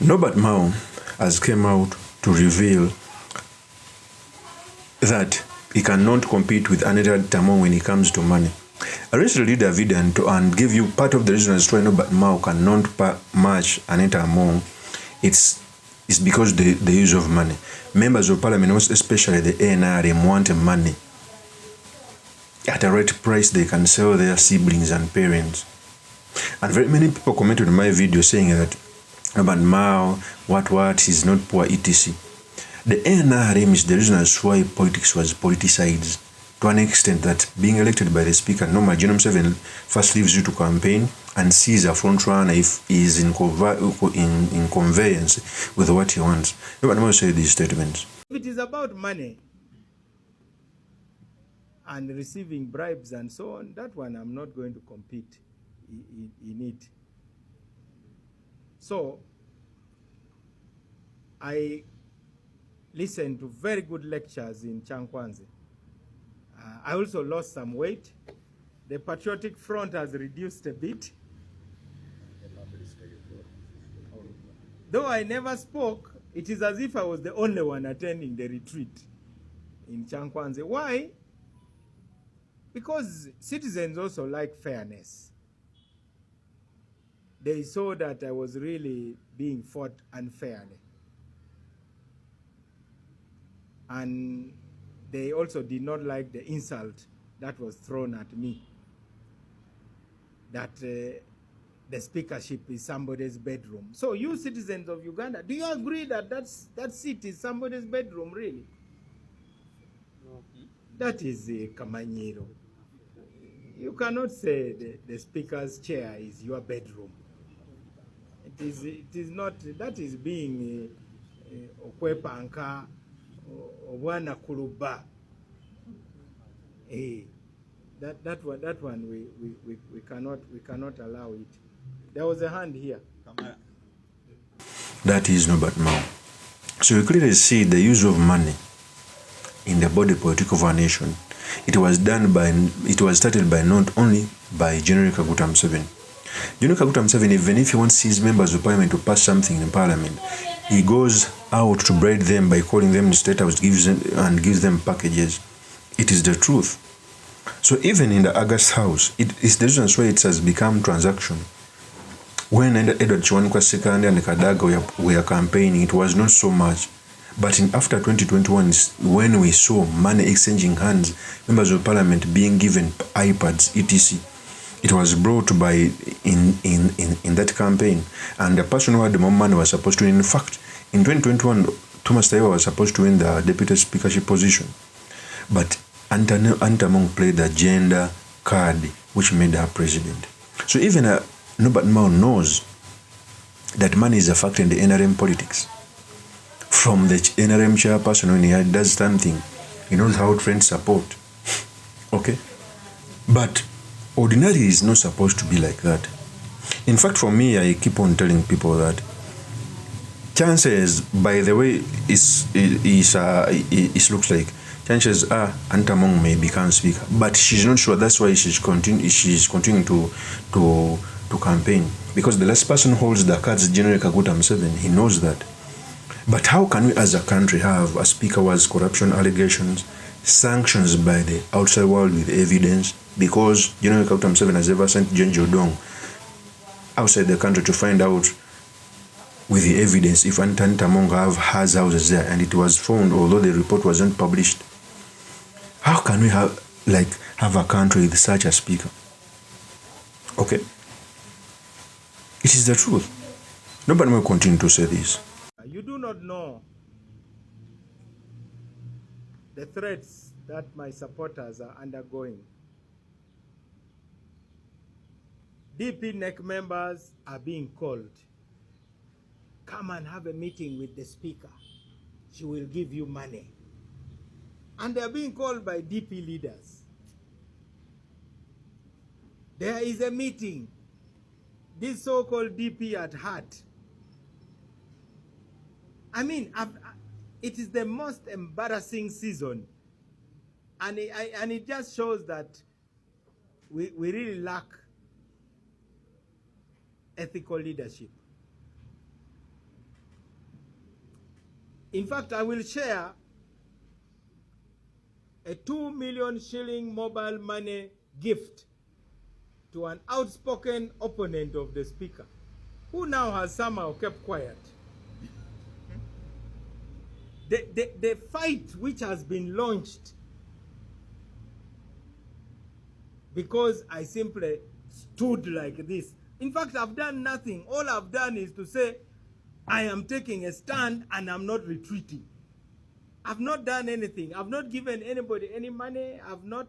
Norbert Mao has come out to reveal that he cannot compete with ANITA Among when it comes to money. I recently did a video and give you part of the reason as to why Norbert Mao cannot match ANITA Among. It's because the use of money. Members of parliament, especially the ANRM, want money. At a right price, they can sell their siblings and parents. And very many people commented on my video saying that Norbert Mao, he's not poor, etc. The ANRM is the reason as why politics was politicized to an extent that being elected by the speaker, normal Genome 7 first leaves you to campaign and sees a front runner if he is in conveyance with what he wants. Norbert Mao said these statements. If it is about money and receiving bribes and so on, that one I'm not going to compete in it. So I listened to very good lectures in Chankwanzi. I also lost some weight. The Patriotic Front has reduced a bit. Though I never spoke, it is as if I was the only one attending the retreat in Chankwanzi. Why? Because citizens also like fairness. They saw that I was really being fought unfairly. And they also did not like the insult that was thrown at me, that the speakership is somebody's bedroom. So you citizens of Uganda, do you agree that that seat is somebody's bedroom, really? No. That is Kamanyiro. You cannot say the speaker's chair is your bedroom. It is not. That is being okwepanka obwana kuluba. That one we cannot allow it. There was a hand here. That is Norbert Mao. So you clearly see the use of money in the body politic of our nation. It was started by not only by General Kaguta Museveni. General Kaguta Museveni, even if he wants his members of parliament to pass something in parliament, he goes out to bribe them by calling them the state house, gives them packages. It is the truth. So even in the August House, it is the reason why it has become transaction. When Edward Chiwanuka II and Kadaga were campaigning, it was not so much. But after 2021, when we saw money exchanging hands, members of parliament being given iPads, etc., it was brought by in that campaign. And the person who had the more money was supposed to win. In fact, in 2021, Thomas Taiwa was supposed to win the deputy speakership position. But ANITA Among played the gender card, which made her president. So even Norbert Mao knows that money is a factor in the NRM politics. From the NRM chairperson, when he does something, he knows how to rent support. Okay? But ordinarily, it's not supposed to be like that. In fact, for me, I keep on telling people that chances, by the way, it looks like chances are ANITA Among may become speaker, but she's not sure. That's why she's continuing to campaign, because the last person who holds the cards, General Kaguta Museveni, he knows that. But how can we as a country have a speaker who has corruption allegations, sanctions by the outside world with evidence, because General Kaguta Museveni has ever sent Jen Jodong outside the country to find out with the evidence if ANITA Among has houses there, and it was found, although the report wasn't published. How can we have a country with such a speaker? Okay? It is the truth. Nobody will continue to say this. You do not know the threats that my supporters are undergoing. DP NEC members are being called. Come and have a meeting with the speaker. She will give you money. And they are being called by DP leaders. There is a meeting. This so-called DP at heart. I mean, it is the most embarrassing season. And it just shows that we really lack ethical leadership. In fact, I will share a 2 million shilling mobile money gift to an outspoken opponent of the Speaker, who now has somehow kept quiet. The fight which has been launched because I simply stood like this. In fact, I've done nothing. All I've done is to say, I am taking a stand and I'm not retreating. I've not done anything. I've not given anybody any money. I've not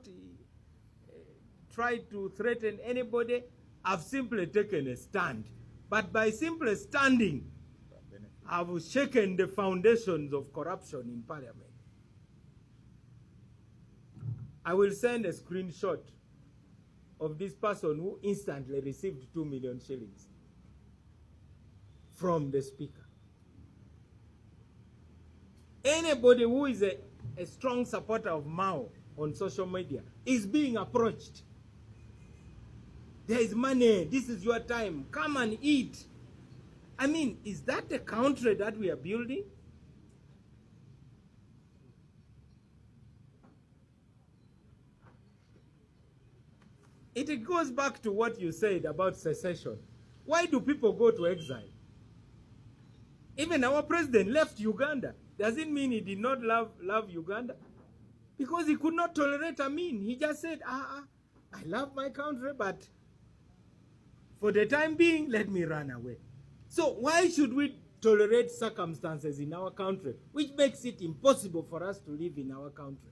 tried to threaten anybody. I've simply taken a stand. But by simply standing, I've shaken the foundations of corruption in Parliament. I will send a screenshot of this person who instantly received 2 million shillings from the Speaker. Anybody who is a strong supporter of MAO on social media is being approached. There is money, this is your time, come and eat. I mean, is that the country that we are building? It goes back to what you said about secession. Why do people go to exile? Even our president left Uganda. Does it mean he did not love Uganda? Because he could not tolerate Amin. He just said, I love my country, but for the time being, let me run away. So why should we tolerate circumstances in our country which makes it impossible for us to live in our country?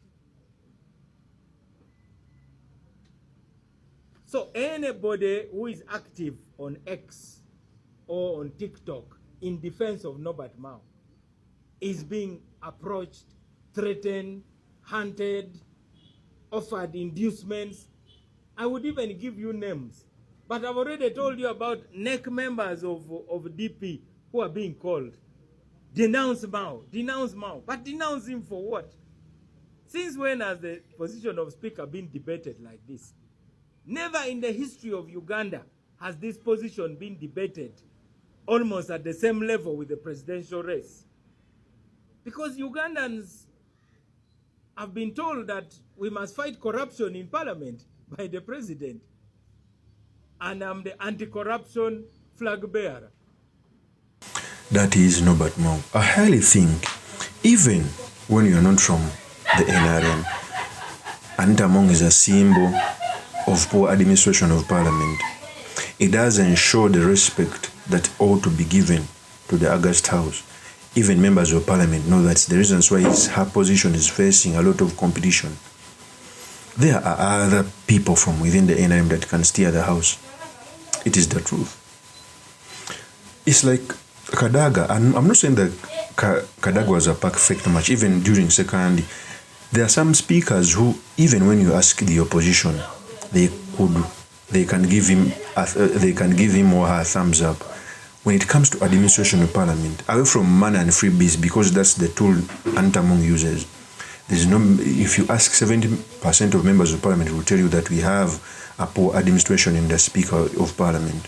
So anybody who is active on X or on TikTok in defense of Norbert Mao is being approached, threatened, hunted, offered inducements. I would even give you names. But I've already told you about NEC members of DP who are being called. Denounce Mao, denounce Mao. But denounce him for what? Since when has the position of Speaker been debated like this? Never in the history of Uganda has this position been debated almost at the same level with the presidential race. Because Ugandans have been told that we must fight corruption in Parliament by the president. And I'm the anti-corruption flag bearer. That is Norbert Mao. I highly think, even when you're not from the NRM, ANITA AMONG is a symbol of poor administration of Parliament. It doesn't show the respect that ought to be given to the August House. Even members of Parliament know that's the reasons why her position is facing a lot of competition. There are other people from within the NRM that can steer the House. It is the truth. It's like Kadaga, and I'm not saying that Kadaga was a perfect match, even during second. There are some speakers who, even when you ask the opposition, they can give him or her a thumbs up. When it comes to administration of Parliament, away from money and freebies, because that's the tool ANITA AMONG uses. There's no. If you ask 70% of members of Parliament, will tell you that we have a poor administration in the Speaker of Parliament.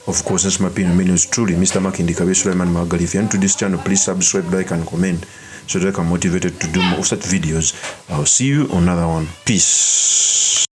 Of course, that's my opinion. It's truly Mr. Makindi Kabe Sulaiman Magali. If you're into this channel, please subscribe, like, and comment so that I can motivated to do more such videos. I'll see you on another one. Peace.